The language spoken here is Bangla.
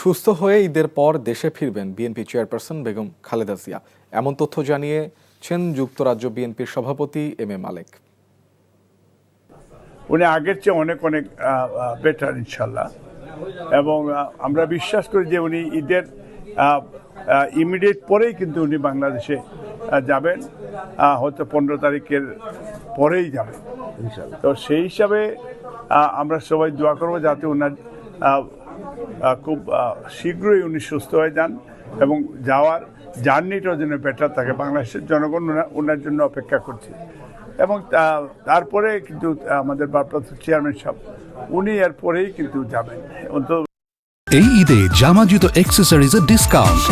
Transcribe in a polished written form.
সুস্থ হয়ে ঈদের পর দেশে ফিরবেন বিএনপি চেয়ারপারসন বেগম খালেদা জিয়া, এমন তথ্য জানিয়েছেন যুক্তরাজ্য বিএনপির সভাপতি এম এ মালেক। উনি আগের চেয়ে অনেক বেটার ইনশাল্লাহ, এবং আমরা বিশ্বাস করি যে উনি ঈদের ইমিডিয়েট পরেই কিন্তু উনি বাংলাদেশে যাবেন, হয়তো 15 তারিখের পরেই যাবেন। তো সেই হিসাবে আমরা সবাই দোয়া করবো যাতে ওনার খুব শীঘ্রই উনি সুস্থ হয়ে যান এবং যাওয়ার জার্নিটাও যেন বেটার থাকে। বাংলাদেশের জনগণ ওনার জন্য অপেক্ষা করছে, এবং তারপরে কিন্তু আমাদের ভারপ্রাপ্ত চেয়ারম্যান সাহেব উনি এর পরেই কিন্তু যাবেন। এই ঈদে জামা জুতো অ্যাক্সেসরিজের ডিসকাউন্ট।